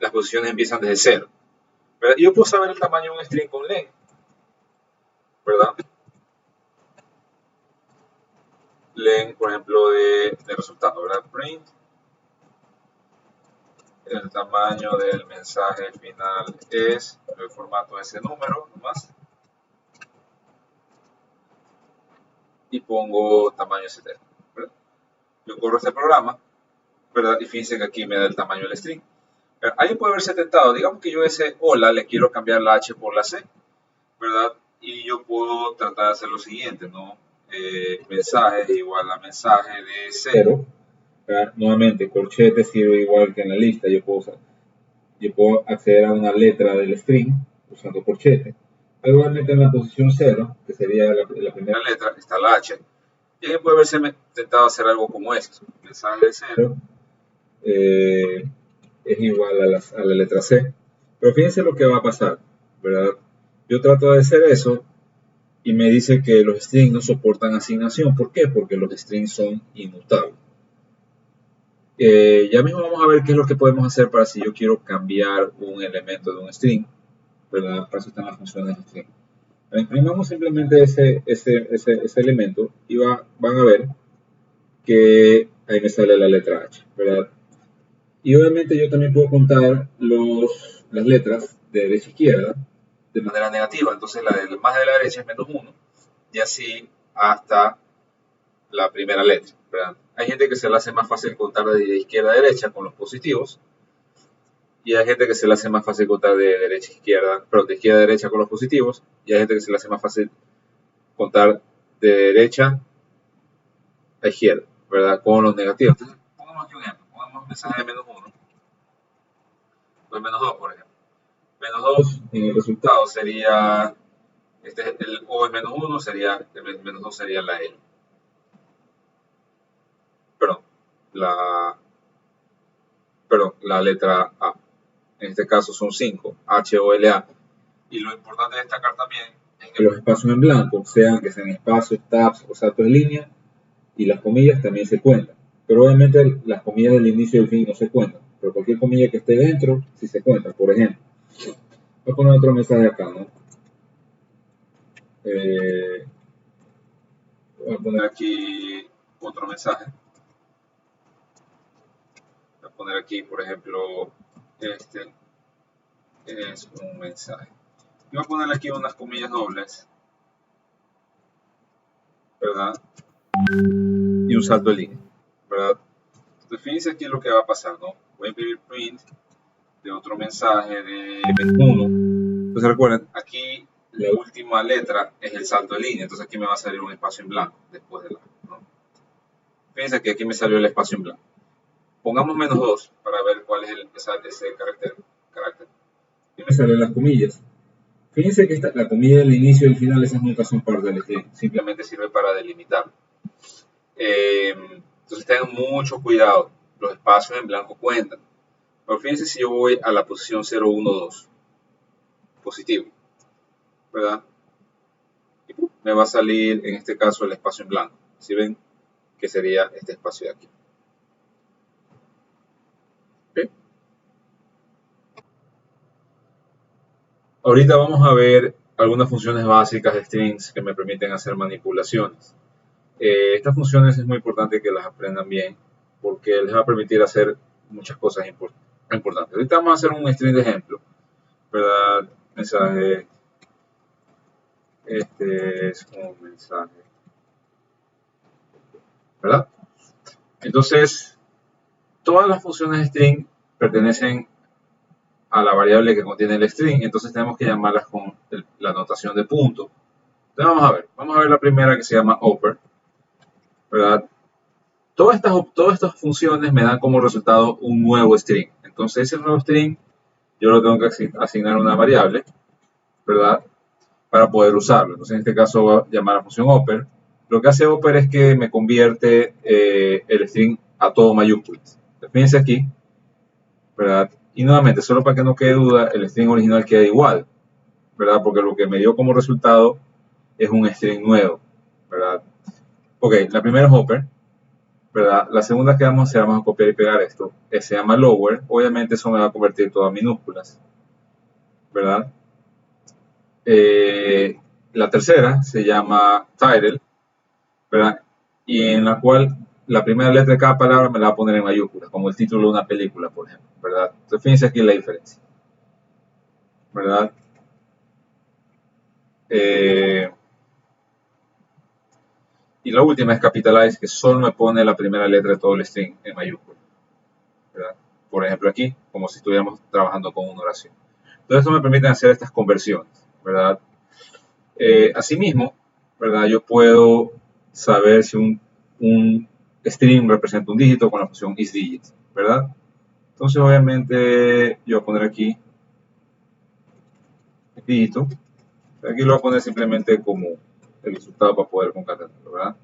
Las posiciones empiezan desde cero, ¿verdad? Yo puedo saber el tamaño de un string con len, ¿verdad? Len, por ejemplo, de resultado, ¿verdad? Print el tamaño del mensaje final es el formato de ese número nomás y pongo tamaño STL, ¿verdad? Yo corro este programa, ¿verdad? Y fíjense que aquí me da el tamaño del string. Alguien puede haberse tentado, digamos que yo ese hola le quiero cambiar la H por la C, ¿verdad? Y yo puedo tratar de hacer lo siguiente, ¿no? Mensaje igual a mensaje de 0. Nuevamente, corchete sirve igual que en la lista. Yo puedo acceder a una letra del string usando corchete. Pero igualmente en la posición 0, que sería la primera letra, está la H. Y alguien puede haberse intentado hacer algo como esto. Mensaje de 0 es igual a la letra C. Pero fíjense lo que va a pasar, ¿verdad? Yo trato de hacer eso y me dice que los strings no soportan asignación. ¿Por qué? Porque los strings son inmutables. Ya mismo vamos a ver qué es lo que podemos hacer para si yo quiero cambiar un elemento de un string, ¿verdad? Para eso están las funciones de string. Imprimamos simplemente ese elemento y van a ver que ahí me sale la letra H, ¿verdad? Y obviamente yo también puedo contar las letras de derecha a izquierda de manera negativa. Entonces la de más de la derecha es -1 y así hasta la primera letra, ¿verdad? Hay gente que se le hace más fácil contar de izquierda a derecha con los positivos y hay gente que se le hace más fácil contar de derecha a izquierda, perdón, de izquierda a derecha con los positivos y hay gente que se le hace más fácil contar de derecha a izquierda, ¿verdad? Con los negativos. Entonces, pongamos aquí un ejemplo, pongamos mensaje de -1, o de -2, por ejemplo. -2 en el resultado sería, el O es -1, sería, el -2 sería la L. La letra A. En este caso son 5, H O L A. Y lo importante de destacar también es que los espacios en blanco, que sean espacios, tabs o saltos de línea, y las comillas también se cuentan. Pero obviamente las comillas del inicio y del fin no se cuentan. Pero cualquier comilla que esté dentro sí se cuenta. Por ejemplo, voy a poner otro mensaje acá, ¿no? Voy a poner aquí otro mensaje. Voy a poner aquí, por ejemplo, este es un mensaje. Y voy a poner aquí unas comillas dobles, ¿verdad? Y un salto de línea, ¿verdad? Entonces, fíjense aquí lo que va a pasar, ¿no? Voy a imprimir print de otro mensaje de 1. Entonces, recuerden, aquí la última letra es el salto de línea, entonces aquí me va a salir un espacio en blanco después de la, ¿no? Fíjense que aquí me salió el espacio en blanco. Pongamos -2 para ver cuál es ese carácter. Y me salen las comillas. Fíjense que la comilla del inicio y el final, esas nunca son parte del string, simplemente sirve para delimitar. Entonces tengan mucho cuidado, los espacios en blanco cuentan. Pero fíjense si yo voy a la posición 0, 1, 2, positivo, ¿verdad? Y me va a salir en este caso el espacio en blanco. Si ven que sería este espacio de aquí. ¿Okay? Ahorita vamos a ver algunas funciones básicas de strings que me permiten hacer manipulaciones. Estas funciones es muy importante que las aprendan bien porque les va a permitir hacer muchas cosas importantes. Ahorita vamos a hacer un string de ejemplo, ¿verdad? Mensaje este es un mensaje, ¿verdad? Entonces, todas las funciones string pertenecen a la variable que contiene el string, entonces tenemos que llamarlas con la notación de punto. Entonces vamos a ver la primera que se llama oper, ¿verdad? Todas estas funciones me dan como resultado un nuevo string. Entonces ese nuevo string yo lo tengo que asignar una variable, ¿verdad? Para poder usarlo. Entonces en este caso voy a llamar a la función oper. Lo que hace oper es que me convierte el string a todo mayúsculas. Fíjense aquí, ¿verdad? Y nuevamente, solo para que no quede duda, el string original queda igual, ¿verdad? Porque lo que me dio como resultado es un string nuevo, ¿verdad? Ok, la primera es oper, ¿verdad? La segunda que vamos a hacer, vamos a copiar y pegar esto, se llama lower. Obviamente eso me va a convertir todo a minúsculas, ¿verdad? La tercera se llama title, ¿verdad? Y en la cual la primera letra de cada palabra me la va a poner en mayúsculas, como el título de una película, por ejemplo, ¿verdad? Entonces fíjense aquí la diferencia, ¿verdad? Eh, y la última es capitalize, que solo me pone la primera letra de todo el string en mayúsculas, ¿verdad? Por ejemplo aquí, como si estuviéramos trabajando con una oración. Entonces esto me permite hacer estas conversiones, ¿verdad? Asimismo, ¿verdad? Yo puedo saber si un string representa un dígito con la función isDigit, ¿verdad? Entonces obviamente yo voy a poner aquí el dígito. Aquí lo voy a poner simplemente como el resultado para poder concatenarlo, ¿verdad?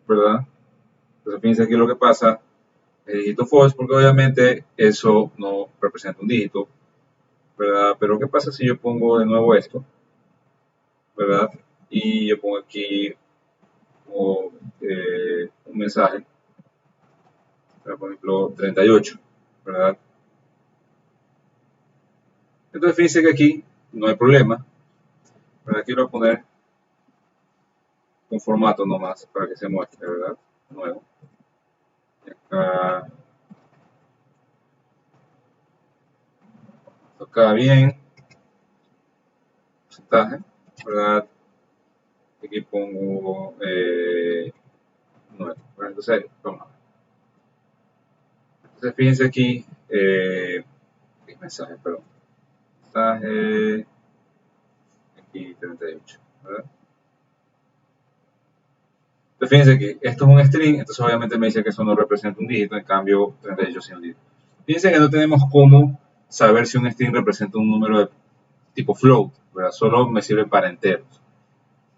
¿Verdad? Entonces fíjense aquí lo que pasa, el dígito false, porque obviamente eso no representa un dígito, ¿verdad? Pero ¿qué pasa si yo pongo de nuevo esto, ¿verdad? Y yo pongo aquí como, un mensaje, por ejemplo 38, ¿verdad? Entonces fíjense que aquí no hay problema, ¿verdad? Aquí lo voy a poner un formato nomás para que se muestre, ¿verdad? Nuevo. Y acá toca bien, porcentaje, ¿verdad? Aquí pongo 9. Bueno, entonces, vamos a ver. Entonces fíjense aquí, mensaje, perdón. Mensaje, aquí 38, ¿verdad? Entonces fíjense que esto es un string, entonces obviamente me dice que eso no representa un dígito, en cambio 38 sí es un dígito. Fíjense que no tenemos cómo saber si un string representa un número de tipo float, ¿verdad? Solo me sirve para enteros,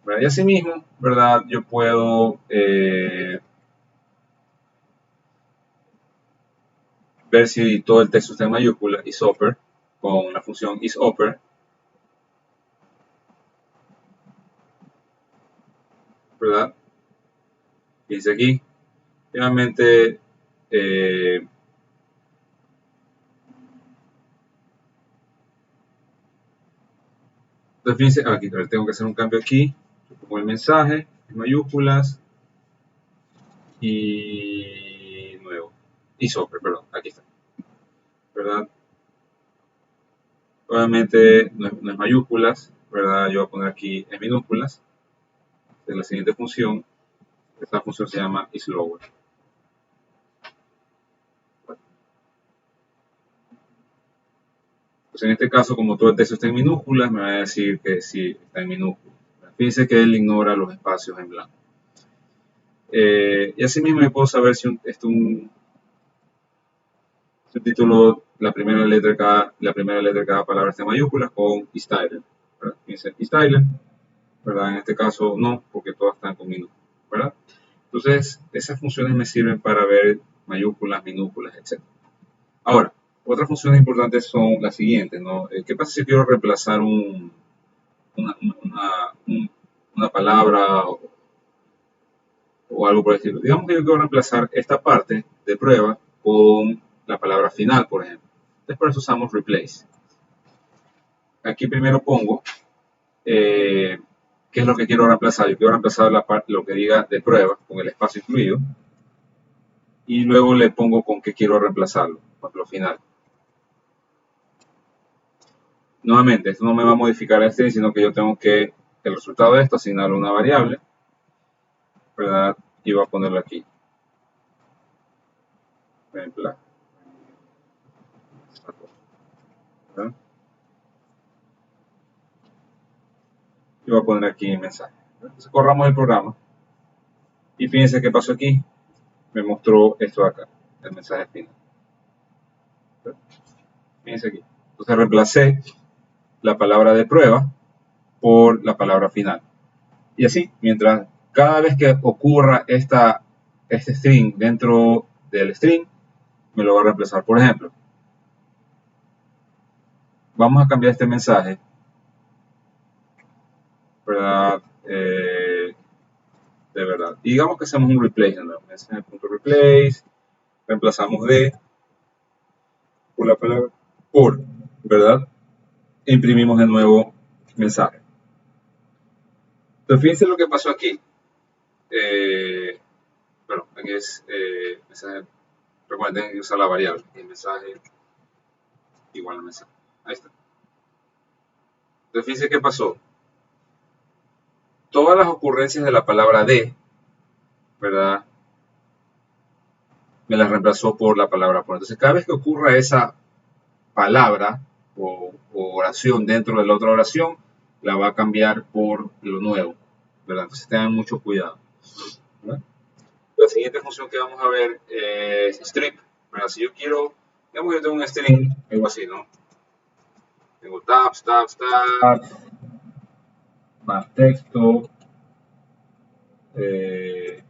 ¿verdad? Y asimismo, ¿verdad? Yo puedo ver si todo el texto está en mayúscula, isOper, con la función isOper, ¿verdad? Dice aquí, finalmente, entonces fíjense, aquí tengo que hacer un cambio aquí, pongo el mensaje en mayúsculas y nuevo, isOper, perdón, aquí está, ¿verdad? Obviamente no es mayúsculas, ¿verdad? Yo voy a poner aquí en minúsculas, de la siguiente función, esta función se llama isLower. Pues en este caso, como todo el texto está en minúsculas, me va a decir que sí está en minúsculas. Fíjense que él ignora los espacios en blanco. Y así mismo yo puedo saber si si un título, la primera letra de cada palabra está en mayúsculas con iStyler. Fíjense, iStyler, ¿verdad? En este caso no, porque todas están con minúsculas, ¿verdad? Entonces, esas funciones me sirven para ver mayúsculas, minúsculas, etc. Ahora, otras funciones importantes son las siguientes, ¿no? ¿Qué pasa si quiero reemplazar una, una palabra o algo por el estilo? Digamos que yo quiero reemplazar esta parte de prueba con la palabra final, por ejemplo. Después usamos replace. Aquí primero pongo qué es lo que quiero reemplazar. Yo quiero reemplazar lo que diga de prueba con el espacio incluido y luego le pongo con qué quiero reemplazarlo, con lo final. Nuevamente, esto no me va a modificar el string, sino que yo tengo que el resultado de esto, asignarlo a una variable, ¿verdad? Y voy a ponerlo aquí. ¿Verdad? Y voy a poner aquí el mensaje. Entonces corramos el programa. Y fíjense qué pasó aquí. Me mostró esto de acá, el mensaje final. Fíjense aquí. Entonces reemplacé la palabra de prueba por la palabra final. Y así, mientras cada vez que ocurra este string dentro del string, me lo va a reemplazar. Por ejemplo, vamos a cambiar este mensaje, ¿verdad? De verdad. Y digamos que hacemos un replace, ¿no? Mensaje.replace, reemplazamos de por la palabra por, ¿verdad? E imprimimos el nuevo mensaje. Entonces, fíjense lo que pasó aquí. Bueno, aquí es mensaje. Recuerden que usar la variable. El mensaje igual al mensaje. Ahí está. Entonces, fíjense qué pasó. Todas las ocurrencias de la palabra de, ¿verdad? Me las reemplazó por la palabra por. Entonces, cada vez que ocurra esa palabra o oración dentro de la otra oración, la va a cambiar por lo nuevo, ¿verdad? Entonces tengan mucho cuidado, ¿verdad? La siguiente función que vamos a ver es strip, ¿verdad? Si yo quiero, digamos que yo tengo un string, algo así, ¿no? Tengo tabs, más texto, que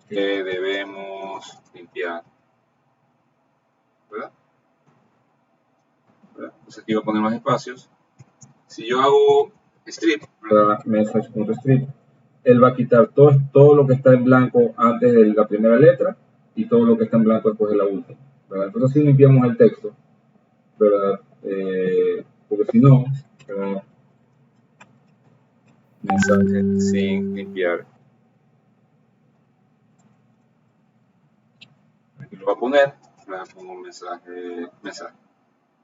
debemos limpiar, ¿verdad? Entonces aquí voy a poner los espacios. Si yo hago strip, ¿verdad? Message.strip, él va a quitar todo lo que está en blanco antes de la primera letra y todo lo que está en blanco después de la última, ¿verdad? Entonces si limpiamos el texto, ¿verdad? Porque si no, ¿verdad? Mensaje sin limpiar. Aquí lo voy a poner, ¿verdad? Pongo mensaje,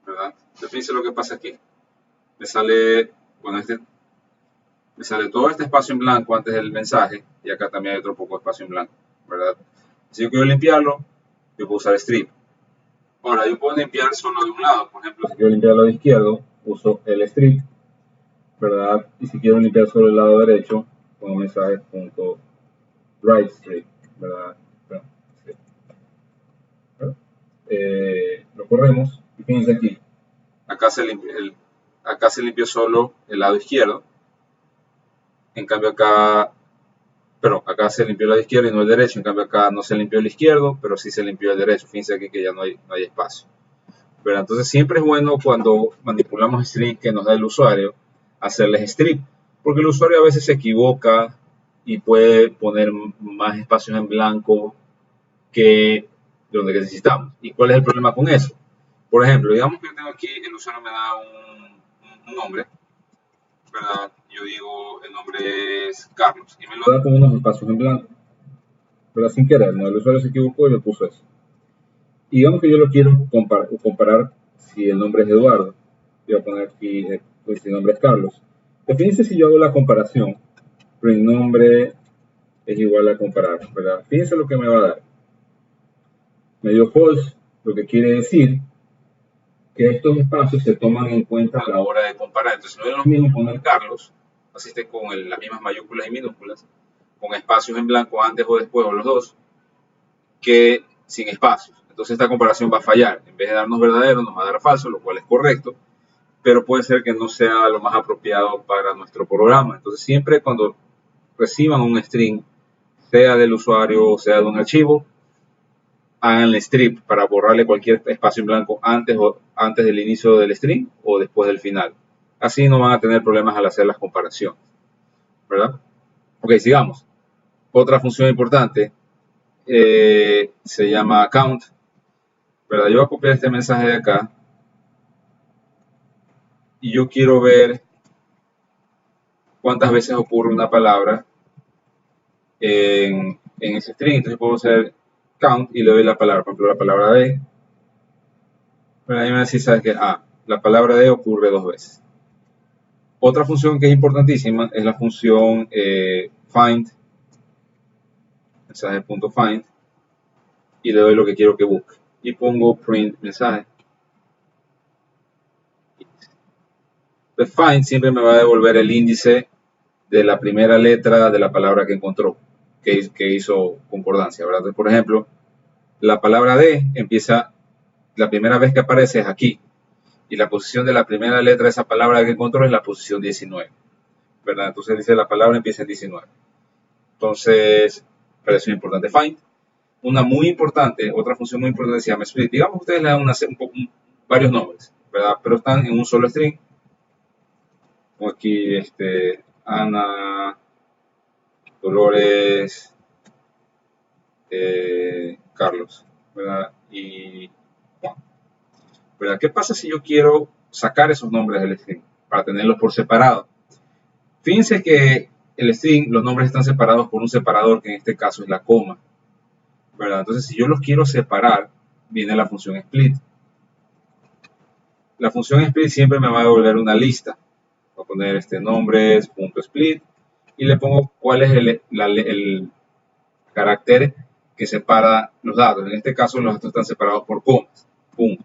¿verdad? Entonces fíjense lo que pasa aquí. Me sale, bueno, me sale todo este espacio en blanco antes del mensaje y acá también hay otro poco de espacio en blanco, ¿verdad? Si yo quiero limpiarlo, yo puedo usar strip. Ahora, yo puedo limpiar solo de un lado, por ejemplo, si quiero limpiar el lado izquierdo, uso el strip, ¿verdad? Y si quiero limpiar solo el lado derecho, pongo mensaje.writeStrip, ¿verdad? Bueno, sí. ¿verdad? Lo corremos y fíjense aquí, acá se limpió solo el lado izquierdo, en cambio acá, pero acá se limpió el lado izquierdo y no el derecho, en cambio acá no se limpió el izquierdo, pero sí se limpió el derecho, fíjense aquí que ya no hay espacio. ¿Verdad? Entonces siempre es bueno cuando manipulamos strings que nos da el usuario hacerles strip, porque el usuario a veces se equivoca y puede poner más espacios en blanco que donde necesitamos. ¿Y cuál es el problema con eso? Por ejemplo, digamos que yo tengo aquí, el usuario me da un nombre, ¿verdad? Yo digo, el nombre es Carlos y me lo da con unos espacios en blanco, pero sin querer, ¿no? El usuario se equivocó y le puso eso. Y digamos que yo lo quiero comparar si el nombre es Eduardo. Voy a poner aquí, pues, si el nombre es Carlos. Fíjense si yo hago la comparación, pero el nombre es igual a comparar, ¿verdad? Fíjense lo que me va a dar. Me dio false, lo que quiere decir que estos espacios se toman en cuenta a la hora de comparar. Entonces no es lo mismo poner Carlos, así esté con las mismas mayúsculas y minúsculas, con espacios en blanco antes o después o los dos, que sin espacios. Entonces esta comparación va a fallar. En vez de darnos verdadero, nos va a dar falso, lo cual es correcto, pero puede ser que no sea lo más apropiado para nuestro programa. Entonces siempre cuando reciban un string, sea del usuario o sea de un archivo, hagan el strip para borrarle cualquier espacio en blanco antes del inicio del string o después del final. Así no van a tener problemas al hacer las comparaciones, ¿verdad? Ok, sigamos. Otra función importante se llama count, ¿verdad? Yo voy a copiar este mensaje de acá y yo quiero ver cuántas veces ocurre una palabra en ese string. Entonces puedo hacer count y le doy la palabra, por ejemplo, la palabra de. Pero ahí me va a decir, ¿sabes qué? La palabra de ocurre 2 veces. Otra función que es importantísima es la función find, mensaje.find, y le doy lo que quiero que busque. Y pongo print mensaje. The find siempre me va a devolver el índice de la primera letra de la palabra que encontró, que hizo concordancia, ¿verdad? Entonces, por ejemplo, la palabra D empieza, la primera vez que aparece es aquí, y la posición de la primera letra de esa palabra que encontró es la posición 19, ¿verdad? Entonces dice la palabra empieza en 19. Entonces, para eso es importante find. Una muy importante, otra función muy importante se llama split. Digamos que ustedes le dan varios nombres, ¿verdad? Pero están en un solo string. Como aquí, Ana, Dolores, Carlos, ¿verdad? Y Juan, ¿verdad? ¿Qué pasa si yo quiero sacar esos nombres del string para tenerlos por separado? Fíjense que el string, los nombres están separados por un separador, que en este caso es la coma, ¿verdad? Entonces, si yo los quiero separar, viene la función split. La función split siempre me va a devolver una lista. Voy a poner nombres.split y le pongo cuál es el carácter que separa los datos. En este caso, los datos están separados por comas. Punto.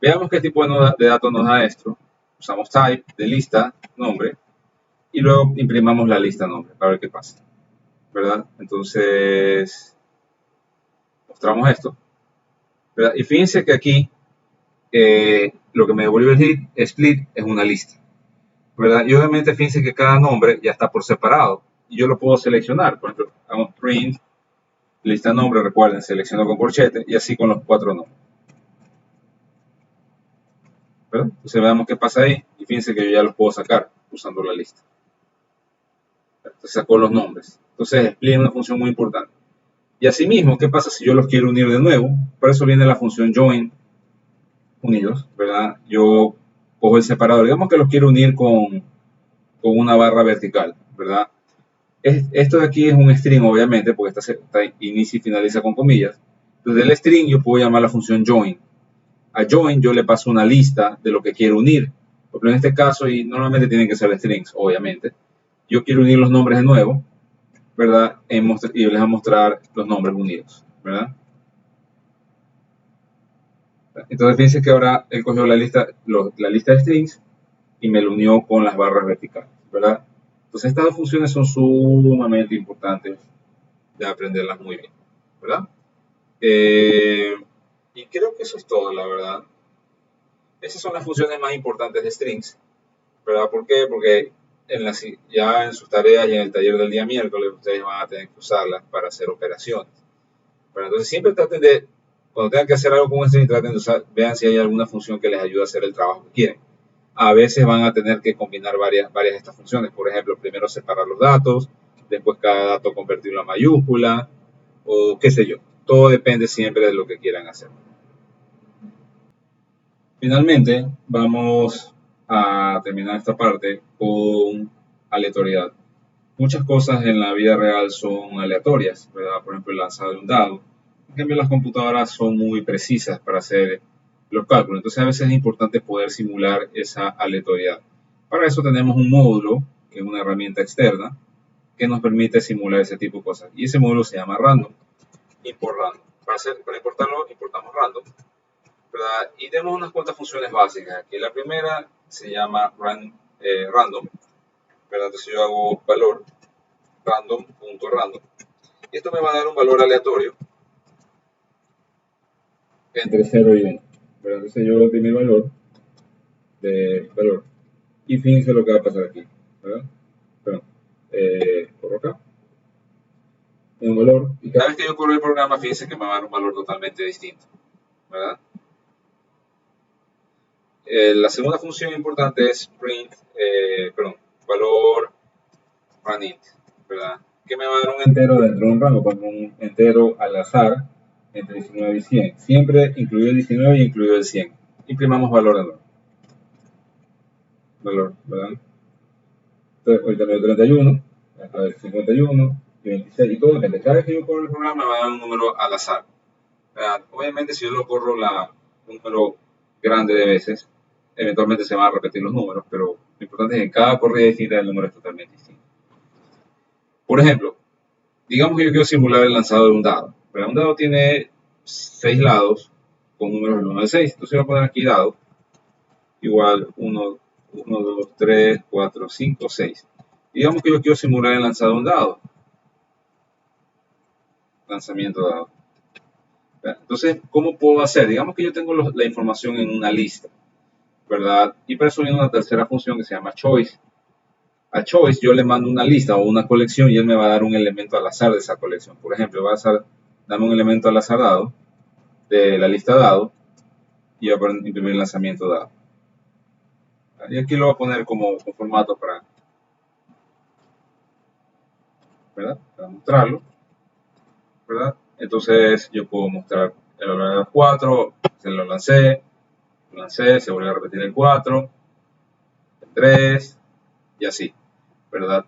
Veamos qué tipo de datos nos da esto. Usamos type de lista, nombre, y luego imprimamos la lista nombre para ver qué pasa, ¿verdad? Entonces, mostramos esto, ¿verdad? Y fíjense que aquí lo que me devuelve el split es una lista, ¿verdad? Y obviamente fíjense que cada nombre ya está por separado y yo lo puedo seleccionar. Por ejemplo, hagamos print, lista nombre, recuerden, selecciono con corchete y así con los 4 nombres, ¿verdad? Entonces veamos qué pasa ahí y fíjense que yo ya los puedo sacar usando la lista. Entonces sacó los nombres. Entonces split es una función muy importante. Y asimismo, ¿qué pasa si yo los quiero unir de nuevo? Por eso viene la función join, unidos, ¿verdad? Yo cojo el separador, digamos que los quiero unir con una barra vertical, ¿verdad? Esto de aquí es un string, obviamente, porque está inicia y finaliza con comillas. Entonces, del string yo puedo llamar la función join. A join yo le paso una lista de lo que quiero unir. Por ejemplo, en este caso, y normalmente tienen que ser strings, obviamente, yo quiero unir los nombres de nuevo, ¿verdad? Y les voy a mostrar los nombres unidos, ¿verdad? Entonces, fíjense que ahora él cogió la lista de strings y me lo unió con las barras verticales, ¿verdad? Entonces, estas dos funciones son sumamente importantes de aprenderlas muy bien, ¿verdad? Y creo que eso es todo, la verdad. Esas son las funciones más importantes de strings, ¿verdad? ¿Por qué? Porque ya en sus tareas y en el taller del día miércoles ustedes van a tener que usarlas para hacer operaciones. Pero entonces siempre traten de, cuando tengan que hacer algo con un string, traten de usar, vean si hay alguna función que les ayude a hacer el trabajo que quieren. A veces van a tener que combinar varias de estas funciones. Por ejemplo, primero separar los datos, después cada dato convertirlo a mayúscula, o qué sé yo. Todo depende siempre de lo que quieran hacer. Finalmente, vamos a terminar esta parte con aleatoriedad. Muchas cosas en la vida real son aleatorias, ¿verdad? Por ejemplo, el lanzado de un dado. En cambio, las computadoras son muy precisas para hacer los cálculos. Entonces, a veces es importante poder simular esa aleatoriedad. Para eso tenemos un módulo, que es una herramienta externa, que nos permite simular ese tipo de cosas. Y ese módulo se llama Random. Import Random. Para importarlo, importamos Random, ¿verdad? Y tenemos unas cuantas funciones básicas. Aquí la primera se llama Random, ¿verdad? Entonces yo hago valor random.random. Y esto me va a dar un valor aleatorio entre 0 y 1. ¿Verdad? Entonces yo doy mi valor de valor. Y fíjense lo que va a pasar aquí, ¿verdad? Perdón, corro acá. Un valor. Y cada vez que yo corro el programa, fíjense que me va a dar un valor totalmente distinto, ¿verdad? La segunda función importante es valor runInt, ¿verdad? Que me va a dar un entero dentro de un rango, con un entero al azar entre 19 y 100. Siempre incluido el 19 y incluido el 100. Imprimamos valor de nuevo. Valor, ¿verdad? Entonces, ahorita me dio 31, a ver, 51 y 26 y todo depende. Cada vez que yo corro el programa me va a dar un número al azar, ¿verdad? Obviamente, si yo lo corro un número grande de veces, eventualmente se van a repetir los números, pero Lo importante es que cada corrida distinta el número es totalmente distinto. Por ejemplo, digamos que yo quiero simular el lanzado de un dado. Pero un dado tiene 6 lados con números del 1 al 6. Entonces voy a poner aquí dado igual 1, 2, 3, 4, 5, 6. Digamos que yo quiero simular el lanzado de un dado. Lanzamiento dado. Entonces, ¿cómo puedo hacer? Digamos que yo tengo la información en una lista, ¿verdad? Y para eso viene una tercera función que se llama choice. A choice yo le mando una lista o una colección y él me va a dar un elemento al azar de esa colección. Por ejemplo, va a darme un elemento al azar dado de la lista dado y va a imprimir el lanzamiento dado. Y aquí lo voy a poner como formato ¿verdad? Para mostrarlo, ¿verdad? Entonces yo puedo mostrar el valor de los 4, se lo lancé, se vuelve a repetir el 4, el 3 y así, ¿verdad?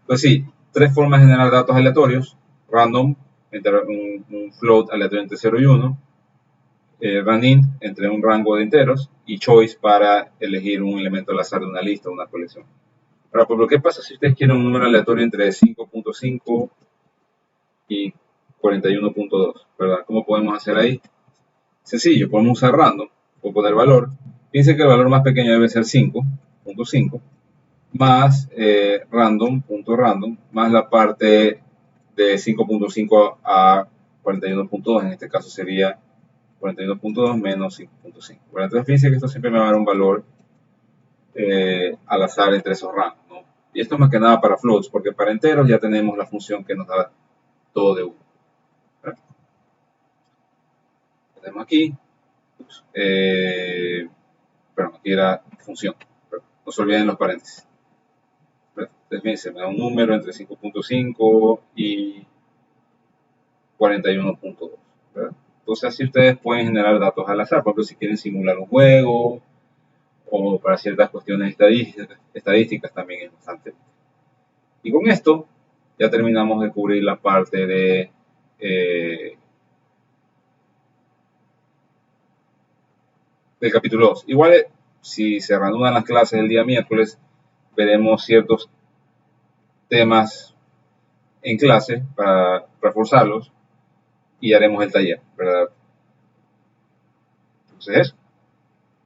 Pues sí, 3 formas de generar datos aleatorios: random, entre un float aleatorio entre 0 y 1, runInt entre un rango de enteros, y choice para elegir un elemento al azar de una lista o una colección. Ahora, por lo que pasa si ustedes quieren un número aleatorio entre 5.5 y 41.2, ¿verdad? ¿Cómo podemos hacer ahí? Sencillo, podemos usar random o poner valor. Piensen que el valor más pequeño debe ser 5.5 más random.random más la parte de 5.5 a 41.2, en este caso sería 41.2 menos 5.5. Entonces fíjense que esto siempre me va a dar un valor al azar entre esos rangos, ¿no? Y esto es más que nada para floats, porque para enteros ya tenemos la función que nos da todo de uno. Tenemos aquí, perdón, aquí era función, no se olviden los paréntesis. Entonces, fíjense, me da un número entre 5.5 y 41.2. Entonces así ustedes pueden generar datos al azar, por ejemplo, si quieren simular un juego o para ciertas cuestiones estadísticas también es bastante. Y con esto ya terminamos de cubrir la parte de del capítulo 2. Igual, si se reanudan las clases el día miércoles, veremos ciertos temas en clase para reforzarlos y haremos el taller, ¿verdad? Entonces, eso.